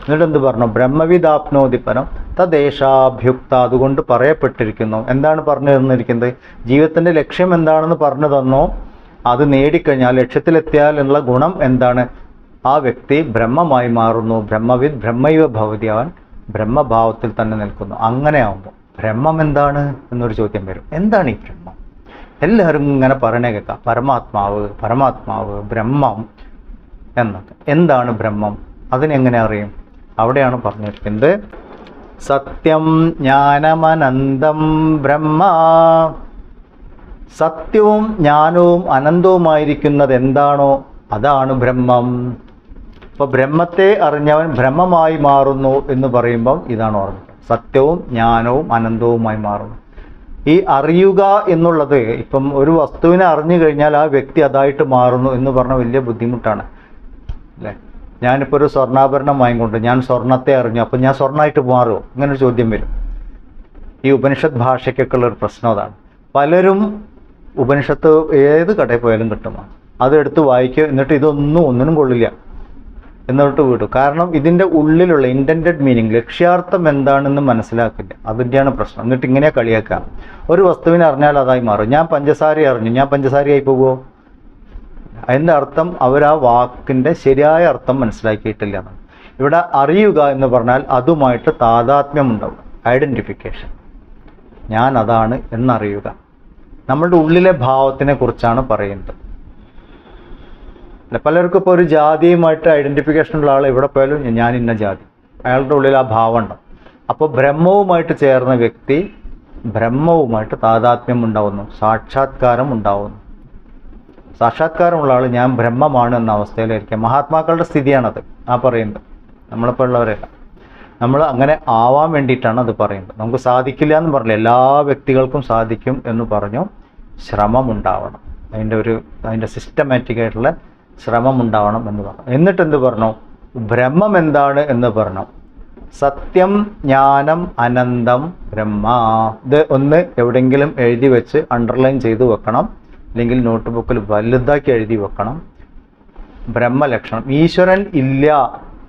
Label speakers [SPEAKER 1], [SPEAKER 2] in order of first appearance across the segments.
[SPEAKER 1] എന്നിട്ട് എന്ത് പറഞ്ഞു? ബ്രഹ്മവിദാപ്നോതി പരം തദ്ദേശാഭ്യുക്ത. അതുകൊണ്ട് പറയപ്പെട്ടിരിക്കുന്നു. എന്താണ് പറഞ്ഞു തന്നിരിക്കുന്നത്? ജീവിതത്തിൻ്റെ ലക്ഷ്യം എന്താണെന്ന് പറഞ്ഞു തന്നോ, അത് നേടിക്കഴിഞ്ഞാൽ, ലക്ഷ്യത്തിലെത്തിയാൽ എന്നുള്ള ഗുണം എന്താണ്? ആ വ്യക്തി ബ്രഹ്മമായി മാറുന്നു. ബ്രഹ്മവിദ് ബ്രഹ്മൈവ ഭവതി. അവൻ ബ്രഹ്മഭാവത്തിൽ തന്നെ നിൽക്കുന്നു. അങ്ങനെ ആവുമ്പോൾ ബ്രഹ്മം എന്താണ് എന്നൊരു ചോദ്യം വരും. എന്താണ് ഈ ബ്രഹ്മം? എല്ലാവരും ഇങ്ങനെ പറയണേ കേൾക്കാം, പരമാത്മാവ് പരമാത്മാവ് ബ്രഹ്മം എന്നൊക്കെ. എന്താണ് ബ്രഹ്മം? അതിനെങ്ങനെ അറിയും? അവിടെയാണ് പറഞ്ഞിരിക്കുന്നത്, സത്യം ജ്ഞാനമനന്തം ബ്രഹ്മ. സത്യവും ജ്ഞാനവും അനന്തവുമായിരിക്കുന്നത് എന്താണോ അതാണ് ബ്രഹ്മം. അപ്പോൾ ബ്രഹ്മത്തെ അറിഞ്ഞവൻ ബ്രഹ്മമായി മാറുന്നു എന്ന് പറയുമ്പം ഇതാണ് ഓർമ്മ. സത്യവും ജ്ഞാനവും അനന്തവുമായി മാറുന്നു. ഈ അറിയുക എന്നുള്ളത്, ഇപ്പം ഒരു വസ്തുവിനെ അറിഞ്ഞു കഴിഞ്ഞാൽ ആ വ്യക്തി അതായിട്ട് മാറുന്നു എന്ന് പറഞ്ഞാൽ വലിയ ബുദ്ധിമുട്ടാണ് അല്ലേ? ഞാനിപ്പോൾ ഒരു സ്വർണ്ണാഭരണം വാങ്ങിക്കൊണ്ട് ഞാൻ സ്വർണ്ണത്തെ അറിഞ്ഞു, അപ്പം ഞാൻ സ്വർണ്ണമായിട്ട് മാറുമോ? ഇങ്ങനൊരു ചോദ്യം വരും. ഈ ഉപനിഷത്ത് ഭാഷയ്ക്കൊക്കെ ഉള്ളൊരു പ്രശ്നം അതാണ്. പലരും ഉപനിഷത്ത് ഏത് കടയിൽ പോയാലും കിട്ടുമോ, അതെടുത്ത് വായിക്കുക, എന്നിട്ട് ഒന്നിനും കൊള്ളില്ല എന്നിട്ട് വിടും. കാരണം ഇതിൻ്റെ ഉള്ളിലുള്ള ഇൻറ്റൻറ്റഡ് മീനിങ്, ലക്ഷ്യാർത്ഥം എന്താണെന്ന് മനസ്സിലാക്കില്ല. അതിൻ്റെയാണ് പ്രശ്നം. എന്നിട്ട് ഇങ്ങനെ കളിയാക്കാം. ഒരു വസ്തുവിനെ അറിഞ്ഞാൽ അതായി മാറും. ഞാൻ പഞ്ചസാര അറിഞ്ഞു, ഞാൻ പഞ്ചസാരയായി പോകുമോ? അതിൻ്റെ അർത്ഥം അവർ ആ വാക്കിൻ്റെ ശരിയായ അർത്ഥം മനസ്സിലാക്കിയിട്ടില്ല എന്നാണ്. ഇവിടെ അറിയുക എന്ന് പറഞ്ഞാൽ അതുമായിട്ട് താതാത്മ്യം ഉണ്ടാവും, ഐഡൻറ്റിഫിക്കേഷൻ. ഞാൻ അതാണ് എന്നറിയുക. നമ്മളുടെ ഉള്ളിലെ ഭാവത്തിനെ കുറിച്ചാണ് പറയുന്നത്. പലർക്കും ഇപ്പോൾ ഒരു ജാതിയുമായിട്ട് ഐഡൻറ്റിഫിക്കേഷൻ ഉള്ള ആൾ എവിടെ പോയാലും ഞാൻ ഇന്ന ജാതി, അയാളുടെ ഉള്ളിൽ ആ ഭാവം ഉണ്ടാവും. അപ്പോൾ ബ്രഹ്മവുമായിട്ട് ചേർന്ന വ്യക്തി ബ്രഹ്മവുമായിട്ട് താതാത്മ്യം ഉണ്ടാവുന്നു, സാക്ഷാത്കാരം ഉണ്ടാവുന്നു. സാക്ഷാത്കാരമുള്ള ആൾ ഞാൻ ബ്രഹ്മമാണ് എന്ന അവസ്ഥയിലായിരിക്കാം. മഹാത്മാക്കളുടെ സ്ഥിതിയാണത് ആ പറയുന്നത്. നമ്മളിപ്പോൾ ഉള്ളവരല്ല. നമ്മൾ അങ്ങനെ ആവാൻ വേണ്ടിയിട്ടാണ് അത് പറയുന്നത്. നമുക്ക് സാധിക്കില്ല എന്ന് പറഞ്ഞില്ല, എല്ലാ വ്യക്തികൾക്കും സാധിക്കും എന്ന് പറഞ്ഞു. ശ്രമം ഉണ്ടാവണം, അതിൻ്റെ സിസ്റ്റമാറ്റിക് ആയിട്ടുള്ള ശ്രമം ഉണ്ടാവണം എന്ന് പറഞ്ഞു. എന്നിട്ട് എന്ത് പറഞ്ഞു? ബ്രഹ്മം എന്താണ് എന്ന് പറഞ്ഞു. സത്യം ജ്ഞാനം അനന്തം ബ്രഹ്മ. ഇത് ഒന്ന് എവിടെയെങ്കിലും എഴുതി വെച്ച് അണ്ടർലൈൻ ചെയ്ത് വെക്കണം, അല്ലെങ്കിൽ നോട്ട് ബുക്കിൽ വലുതാക്കി എഴുതി വെക്കണം. ബ്രഹ്മലക്ഷണം. ഈശ്വരൻ ഇല്ല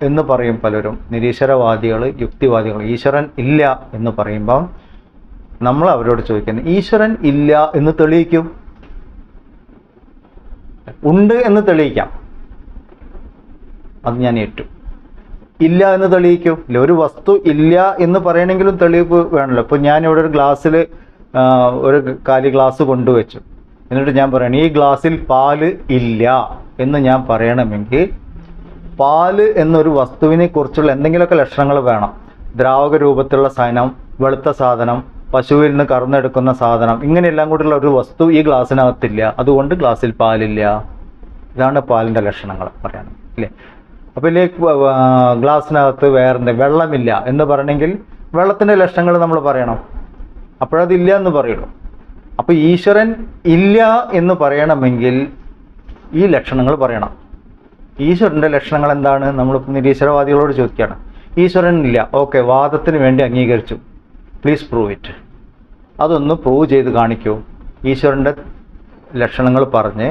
[SPEAKER 1] എന്ന് പറയും പലരും, നിരീശ്വരവാദികൾ, യുക്തിവാദികൾ. ഈശ്വരൻ ഇല്ല എന്ന് പറയുമ്പം നമ്മൾ അവരോട് ചോദിക്കുന്നത്, ഈശ്വരൻ ഇല്ല എന്ന് തെളിയിക്കും. ഉണ്ട് എന്ന് തെളിയിക്കാം, അത് ഞാൻ ഏറ്റു. ഇല്ല എന്ന് തെളിയിക്കും. ഇല്ല, ഒരു വസ്തു ഇല്ല എന്ന് പറയണമെങ്കിലും തെളിയിപ്പ് വേണമല്ലോ. ഇപ്പോൾ ഞാനിവിടെ ഒരു ഗ്ലാസ്സിൽ ഒരു കാലി ഗ്ലാസ് കൊണ്ടുവച്ചു, എന്നിട്ട് ഞാൻ പറയണം ഈ ഗ്ലാസ്സിൽ പാല് ഇല്ല എന്ന് ഞാൻ പറയണമെങ്കിൽ പാല് എന്നൊരു വസ്തുവിനെ കുറിച്ചുള്ള എന്തെങ്കിലുമൊക്കെ ലക്ഷണങ്ങൾ വേണം. ദ്രാവക രൂപത്തിലുള്ള സാധനം, വെളുത്ത സാധനം, പശുവിൽ നിന്ന് കറന്നെടുക്കുന്ന സാധനം, ഇങ്ങനെയെല്ലാം കൂടിയുള്ള ഒരു വസ്തു ഈ ഗ്ലാസ്സിനകത്തില്ല, അതുകൊണ്ട് ഗ്ലാസ്സിൽ പാലില്ല. ഇതാണ് പാലിൻ്റെ ലക്ഷണങ്ങൾ പറയാൻ അല്ലേ. അപ്പോൾ ഇല്ലേ ഗ്ലാസ്സിനകത്ത് വേറെ വെള്ളമില്ല എന്ന് പറയണമെങ്കിൽ വെള്ളത്തിൻ്റെ ലക്ഷണങ്ങൾ നമ്മൾ പറയണം, അപ്പോഴതില്ല എന്ന് പറയുള്ളൂ. അപ്പോൾ ഈശ്വരൻ ഇല്ല എന്ന് പറയണമെങ്കിൽ ഈ ലക്ഷണങ്ങൾ പറയണം. ഈശ്വരൻ്റെ ലക്ഷണങ്ങൾ എന്താണ്? നമ്മളിപ്പോൾ നിരീശ്വരവാദികളോട് ചോദിക്കുകയാണ്, ഈശ്വരൻ ഇല്ല, ഓക്കെ, വാദത്തിന് വേണ്ടി അംഗീകരിച്ചു, പ്ലീസ് പ്രൂവ് ഇറ്റ്. അതൊന്ന് പ്രൂവ് ചെയ്ത് കാണിക്കൂ. ഈശ്വരൻ്റെ ലക്ഷണങ്ങൾ പറഞ്ഞ്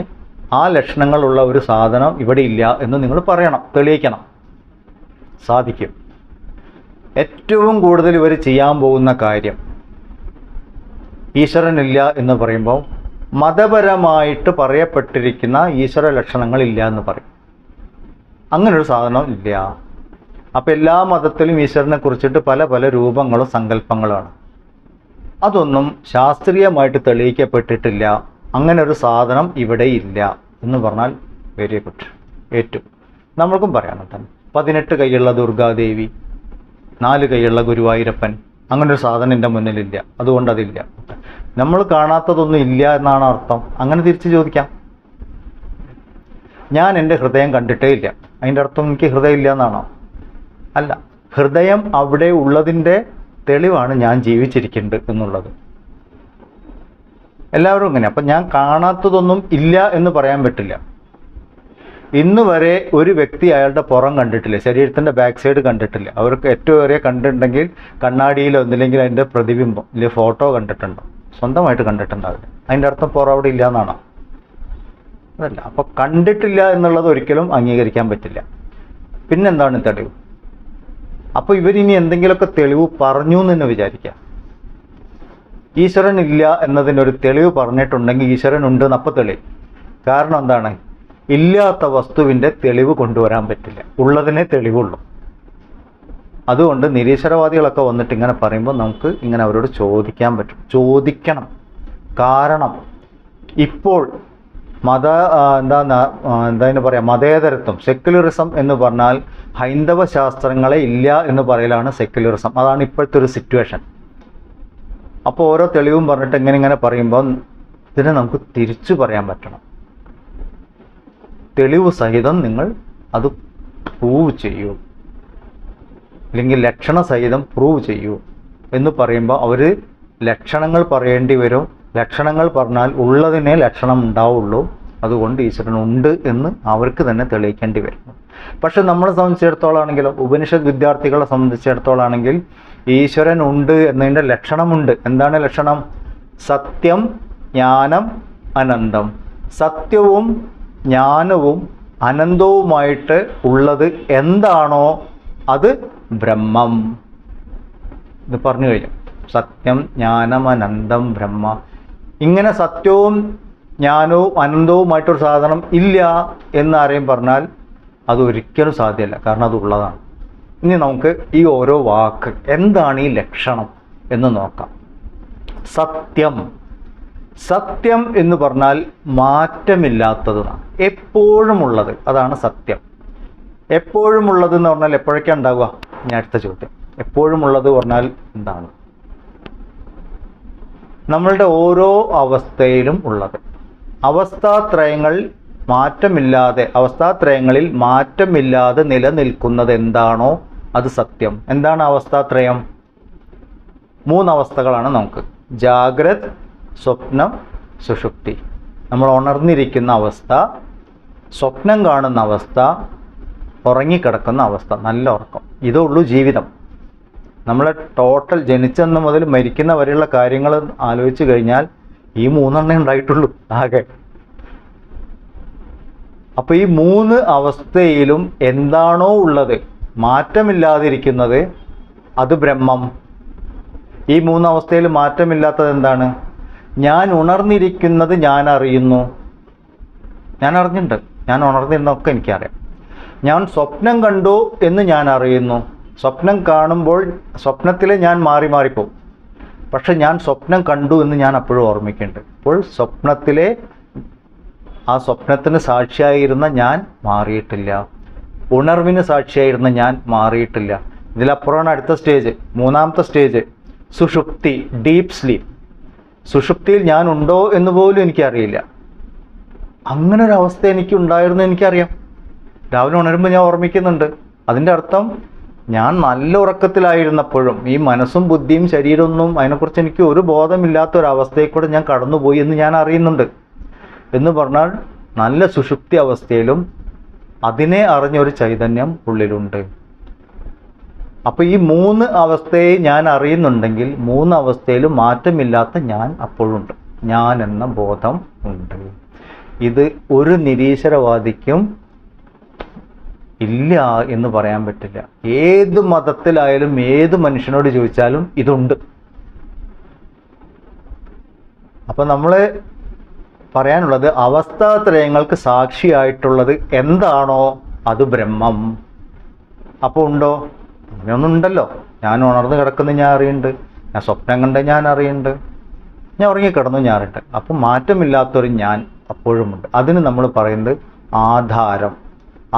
[SPEAKER 1] ആ ലക്ഷണങ്ങളുള്ള ഒരു സാധനം ഇവിടെ ഇല്ല എന്ന് നിങ്ങൾ പറയണം, തെളിയിക്കണം. സാധിക്കും. ഏറ്റവും കൂടുതൽ ഇവർ ചെയ്യാൻ പോകുന്ന കാര്യം, ഈശ്വരനില്ല എന്ന് പറയുമ്പോൾ മതപരമായിട്ട് പറയപ്പെട്ടിരിക്കുന്ന ഈശ്വര ലക്ഷണങ്ങളില്ല എന്ന് പറയും. അങ്ങനൊരു സാധനം ഇല്ല. അപ്പം എല്ലാ മതത്തിലും ഈശ്വരനെ കുറിച്ചിട്ട് പല പല രൂപങ്ങളും സങ്കല്പങ്ങളുമാണ്. അതൊന്നും ശാസ്ത്രീയമായിട്ട് തെളിയിക്കപ്പെട്ടിട്ടില്ല. അങ്ങനെ ഒരു സാധനം ഇവിടെ ഇല്ല എന്ന് പറഞ്ഞാൽ വെരി ഗുഡ്, ഏറ്റവും നമ്മൾക്കും പറയാനും തന്നെ. 18 കൈയുള്ള ദുർഗാദേവി, 4 കൈയുള്ള ഗുരുവായൂരപ്പൻ, അങ്ങനൊരു സാധനം എൻ്റെ മുന്നിലില്ല, അതുകൊണ്ട് അതില്ല. നമ്മൾ കാണാത്തതൊന്നും ഇല്ല എന്നാണ് അർത്ഥം. അങ്ങനെ തിരിച്ച് ചോദിക്കാം, ഞാൻ എൻ്റെ ഹൃദയം കണ്ടിട്ടേ ഇല്ല, അതിൻ്റെ അർത്ഥം എനിക്ക് ഹൃദയം ഇല്ല എന്നാണോ? അല്ല, ഹൃദയം അവിടെ ഉള്ളതിൻ്റെ തെളിവാണ് ഞാൻ ജീവിച്ചിരിക്കുന്നുണ്ട് എന്നുള്ളത്. എല്ലാവരും ഇങ്ങനെ. അപ്പം ഞാൻ കാണാത്തതൊന്നും ഇല്ല എന്ന് പറയാൻ പറ്റില്ല. ഇന്ന് വരെ ഒരു വ്യക്തി അയാളുടെ പുറം കണ്ടിട്ടില്ല, ശരീരത്തിൻ്റെ ബാക്ക് സൈഡ് കണ്ടിട്ടില്ല. അവർക്ക് ഏറ്റവും ഏറെ കണ്ടിട്ടുണ്ടെങ്കിൽ കണ്ണാടിയിലോ ഒന്നില്ലെങ്കിൽ അതിൻ്റെ പ്രതിബിംബം ഇല്ലെ ഫോട്ടോ കണ്ടിട്ടുണ്ടോ, സ്വന്തമായിട്ട് കണ്ടിട്ടുണ്ടാവില്ല. അതിൻ്റെ അർത്ഥം പുറം അവിടെ ഇല്ല എന്നാണോ? അതല്ല. അപ്പോൾ കണ്ടിട്ടില്ല എന്നുള്ളത് ഒരിക്കലും അംഗീകരിക്കാൻ പറ്റില്ല. പിന്നെന്താണ് തെളിവ്? അപ്പോൾ ഇവരിനി എന്തെങ്കിലുമൊക്കെ തെളിവ് പറഞ്ഞു എന്ന് തന്നെ വിചാരിക്കാം. ഈശ്വരൻ ഇല്ല എന്നതിനൊരു തെളിവ് പറഞ്ഞിട്ടുണ്ടെങ്കിൽ ഈശ്വരൻ ഉണ്ട് എന്നപ്പോൾ തെളിവ്. കാരണം എന്താണ്? ഇല്ലാത്ത വസ്തുവിൻ്റെ തെളിവ് കൊണ്ടുവരാൻ പറ്റില്ല, ഉള്ളതിനെ തെളിവുള്ളൂ. അതുകൊണ്ട് നിരീശ്വരവാദികളൊക്കെ വന്നിട്ട് ഇങ്ങനെ പറയുമ്പോൾ നമുക്ക് ഇങ്ങനെ അവരോട് ചോദിക്കാൻ പറ്റും, ചോദിക്കണം. കാരണം ഇപ്പോൾ എന്താ പറയാ, മതേതരത്വം, സെക്യുലറിസം എന്ന് പറഞ്ഞാൽ ഹൈന്ദവ ശാസ്ത്രങ്ങളെ ഇല്ല എന്ന് പറയലാണ് സെക്യുലറിസം. അതാണ് ഇപ്പോഴത്തെ ഒരു സിറ്റുവേഷൻ. അപ്പോൾ ഓരോ തെളിവും പറഞ്ഞിട്ട് ഇങ്ങനെ പറയുമ്പോൾ ഇതിനെ നമുക്ക് തിരിച്ചു പറയാൻ പറ്റണം. തെളിവ് സഹിതം നിങ്ങൾ അത് പ്രൂവ് ചെയ്യൂ, അല്ലെങ്കിൽ ലക്ഷണ സഹിതം പ്രൂവ് ചെയ്യൂ എന്ന് പറയുമ്പോൾ അവർ ലക്ഷണങ്ങൾ പറയേണ്ടി വരും. ലക്ഷണങ്ങൾ പറഞ്ഞാൽ ഉള്ളതിനെ ലക്ഷണം ഉണ്ടാവുള്ളൂ. അതുകൊണ്ട് ഈശ്വരൻ ഉണ്ട് എന്ന് അവർക്ക് തന്നെ തെളിയിക്കേണ്ടി വരും. പക്ഷെ നമ്മളെ സംബന്ധിച്ചിടത്തോളാണെങ്കിലോ, ഉപനിഷത്ത് വിദ്യാർത്ഥികളെ സംബന്ധിച്ചിടത്തോളാണെങ്കിൽ ഈശ്വരൻ ഉണ്ട് എന്നതിൻ്റെ ലക്ഷണമുണ്ട്. എന്താണ് ലക്ഷണം? സത്യം, ജ്ഞാനം, അനന്തം. സത്യവും ജ്ഞാനവും അനന്തവുമായിട്ട് ഉള്ളത് എന്താണോ അത് ബ്രഹ്മം. ഇത് പറഞ്ഞു കഴിഞ്ഞു. സത്യം, ജ്ഞാനം, അനന്തം, ബ്രഹ്മ. ഇങ്ങനെ സത്യവും ജ്ഞാനവും അനന്തവുമായിട്ടൊരു സാധനം ഇല്ല എന്നാരെയും പറഞ്ഞാൽ അത് ഒരിക്കലും സാധ്യമല്ല. കാരണം അത് ഉള്ളതാണ്. ഇനി നമുക്ക് ഈ ഓരോ വാക്ക് എന്താണ് ഈ ലക്ഷണം എന്ന് നോക്കാം. സത്യം. സത്യം എന്ന് പറഞ്ഞാൽ മാറ്റമില്ലാത്തതാണ്, എപ്പോഴും ഉള്ളത്. അതാണ് സത്യം. എപ്പോഴും ഉള്ളത് എന്ന് പറഞ്ഞാൽ എപ്പോഴൊക്കെയാണ് ഉണ്ടാവുക? ഇനി അടുത്ത ചോദ്യം. എപ്പോഴും ഉള്ളത് പറഞ്ഞാൽ എന്താണ്? നമ്മളുടെ ഓരോ അവസ്ഥയിലും ഉള്ളത്. അവസ്ഥാത്രയങ്ങളിൽ മാറ്റമില്ലാതെ നിലനിൽക്കുന്നത് എന്താണോ അത് സത്യം. എന്താണ് അവസ്ഥാത്രയം? 3 അവസ്ഥകളാണ് നമുക്ക്. ജാഗ്രത്, സ്വപ്നം, സുഷുപ്തി. നമ്മൾ ഉണർന്നിരിക്കുന്ന അവസ്ഥ, സ്വപ്നം കാണുന്ന അവസ്ഥ, ഉറങ്ങിക്കിടക്കുന്ന അവസ്ഥ, നല്ല ഉറക്കം. ഇതേ ഉള്ളൂ ജീവിതം. നമ്മളെ ടോട്ടൽ ജനിച്ചെന്ന് മുതൽ മരിക്കുന്ന വരെയുള്ള കാര്യങ്ങൾ ആലോചിച്ച് കഴിഞ്ഞാൽ ഈ 3 ഉണ്ടായിട്ടുള്ളൂ ആകെ. അപ്പോൾ ഈ 3 അവസ്ഥയിലും എന്താണോ ഉള്ളത്, മാറ്റമില്ലാതിരിക്കുന്നത്, അത് ബ്രഹ്മം. ഈ 3 അവസ്ഥയിൽ മാറ്റമില്ലാത്തത് എന്താണ്? ഞാൻ ഉണർന്നിരിക്കുന്നത് ഞാൻ അറിയുന്നു. ഞാൻ അറിഞ്ഞിട്ടുണ്ട്, ഞാൻ ഉണർന്നിരുന്നൊക്കെ എനിക്കറിയാം. ഞാൻ സ്വപ്നം കണ്ടു എന്ന് ഞാൻ അറിയുന്നു. സ്വപ്നം കാണുമ്പോൾ സ്വപ്നത്തിലെ ഞാൻ മാറിപ്പോവും. പക്ഷെ ഞാൻ സ്വപ്നം കണ്ടു എന്ന് ഞാൻ അപ്പോഴും ഓർമ്മിക്കുന്നുണ്ട്. അപ്പോൾ സ്വപ്നത്തിലെ ആ സ്വപ്നത്തിന് സാക്ഷിയായിരുന്ന ഞാൻ മാറിയിട്ടില്ല, ഉണർവിന് സാക്ഷിയായിരുന്ന ഞാൻ മാറിയിട്ടില്ല. ഇതിലപ്പുറമാണ് അടുത്ത സ്റ്റേജ്, 3ാമത്തെ സ്റ്റേജ്, സുഷുപ്തി, ഡീപ്പ് സ്ലീപ്പ്. സുഷുപ്തിയിൽ ഞാൻ ഉണ്ടോ എന്ന് പോലും എനിക്കറിയില്ല. അങ്ങനെ ഒരു അവസ്ഥ എനിക്കുണ്ടായിരുന്നു എനിക്കറിയാം. രാവിലെ ഉണരുമ്പോൾ ഞാൻ ഓർമ്മിക്കുന്നുണ്ട്. അതിൻ്റെ അർത്ഥം ഞാൻ നല്ല ഉറക്കത്തിലായിരുന്നപ്പോഴും ഈ മനസ്സും ബുദ്ധിയും ശരീരമൊന്നും അതിനെക്കുറിച്ച് എനിക്ക് ഒരു ബോധമില്ലാത്തൊരവസ്ഥയിൽ കൂടെ ഞാൻ കടന്നുപോയി എന്ന് ഞാൻ അറിയുന്നുണ്ട്. എന്ന് പറഞ്ഞാൽ നല്ല സുഷുപ്തി അവസ്ഥയിലും അതിനെ അറിഞ്ഞൊരു ചൈതന്യം ഉള്ളിലുണ്ട്. അപ്പോൾ ഈ 3 അവസ്ഥയെ ഞാൻ അറിയുന്നുണ്ടെങ്കിൽ 3 അവസ്ഥയിലും മാറ്റമില്ലാത്ത ഞാൻ അപ്പോഴുണ്ട്. ഞാൻ എന്ന ബോധം ഉണ്ട്. ഇത് ഒരു നിരീശ്വരവാദിക്കും ഇല്ല എന്ന് പറയാൻ പറ്റില്ല. ഏത് മതത്തിലായാലും ഏത് മനുഷ്യനോട് ചോദിച്ചാലും ഇതുണ്ട്. അപ്പം നമ്മൾ പറയാനുള്ളത്, അവസ്ഥാത്രയങ്ങൾക്ക് സാക്ഷിയായിട്ടുള്ളത് എന്താണോ അത് ബ്രഹ്മം. അപ്പോൾ ഉണ്ടോ? അങ്ങനെയൊന്നുണ്ടല്ലോ. ഞാൻ ഉണർന്ന് കിടക്കുന്നത് ഞാൻ അറിയുന്നുണ്ട്, ഞാൻ സ്വപ്നം കണ്ട ഞാൻ അറിയുന്നുണ്ട്, ഞാൻ ഉറങ്ങിക്കിടന്നു ഞാൻ അറിയുന്നുണ്ട്. അപ്പം മാറ്റമില്ലാത്തൊരു ഞാൻ അപ്പോഴുമുണ്ട്. അതിന് നമ്മൾ പറയുന്നത് ആധാരം.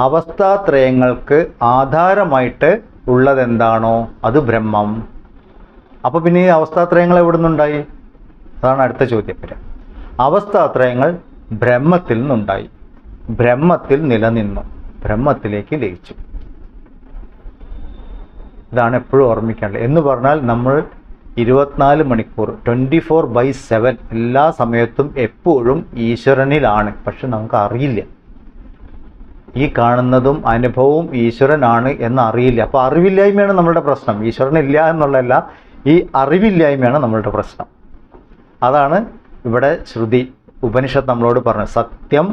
[SPEAKER 1] അവസ്ഥാത്രയങ്ങൾക്ക് ആധാരമായിട്ട് ഉള്ളതെന്താണോ അത് ബ്രഹ്മം. അപ്പോൾ പിന്നെ ഈ അവസ്ഥാത്രയങ്ങൾ എവിടെ നിന്നുണ്ടായി? അതാണ് അടുത്ത ചോദ്യം വരിക. അവസ്ഥാത്രയങ്ങൾ ബ്രഹ്മത്തിൽ നിന്നുണ്ടായി, ബ്രഹ്മത്തിൽ നിലനിന്നു, ബ്രഹ്മത്തിലേക്ക് ലയിച്ചു. ഇതാണ് എപ്പോഴും ഓർമ്മിക്കേണ്ടത്. എന്ന് പറഞ്ഞാൽ നമ്മൾ 24 മണിക്കൂർ 24/7 എല്ലാ സമയത്തും എപ്പോഴും ഈശ്വരനിലാണ്. പക്ഷെ നമുക്ക് അറിയില്ല. ഈ കാണുന്നതും അനുഭവവും ഈശ്വരനാണ് എന്ന് അറിയില്ല. അപ്പോൾ അറിവില്ലായ്മയാണ് നമ്മളുടെ പ്രശ്നം. ഈശ്വരനില്ല എന്നുള്ളതല്ല, ഈ അറിവില്ലായ്മയാണ് നമ്മളുടെ പ്രശ്നം. അതാണ് ഇവിടെ ശ്രുതി, ഉപനിഷത്ത് നമ്മളോട് പറഞ്ഞത്. സത്യം,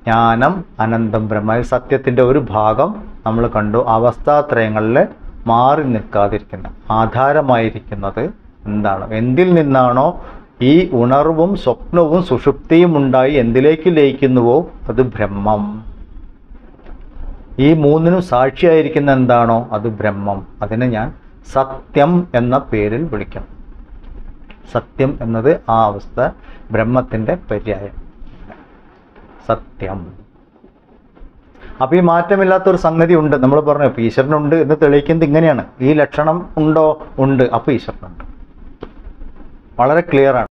[SPEAKER 1] ജ്ഞാനം, അനന്തം, ബ്രഹ്മ. സത്യത്തിൻ്റെ ഒരു ഭാഗം നമ്മൾ കണ്ടു. അവസ്ഥാത്രയങ്ങളിലെ മാറി നിൽക്കാതിരിക്കുന്ന ആധാരമായിരിക്കുന്നത് എന്താണ്? എന്തിൽ നിന്നാണോ ഈ ഉണർവും സ്വപ്നവും സുഷുപ്തിയും ഉണ്ടായി എന്തിലേക്ക് ലയിക്കുന്നുവോ അത് ബ്രഹ്മം. ഈ മൂന്നിനും സാക്ഷിയായിരിക്കുന്ന എന്താണോ അത് ബ്രഹ്മം. അതിനെ ഞാൻ സത്യം എന്ന പേരിൽ വിളിക്കണം. സത്യം എന്നത് ആ അവസ്ഥ, ബ്രഹ്മത്തിൻ്റെ പര്യായം സത്യം. അപ്പോൾ ഈ മാറ്റമില്ലാത്തൊരു സംഗതി ഉണ്ട്. നമ്മൾ പറഞ്ഞു ഇപ്പോൾ ഈശ്വരനുണ്ട് എന്ന് തെളിയിക്കുന്നത് ഇങ്ങനെയാണ്. ഈ ലക്ഷണം ഉണ്ടോ? ഉണ്ട്. അപ്പോൾ ഈശ്വരനുണ്ട്. വളരെ ക്ലിയറാണ്.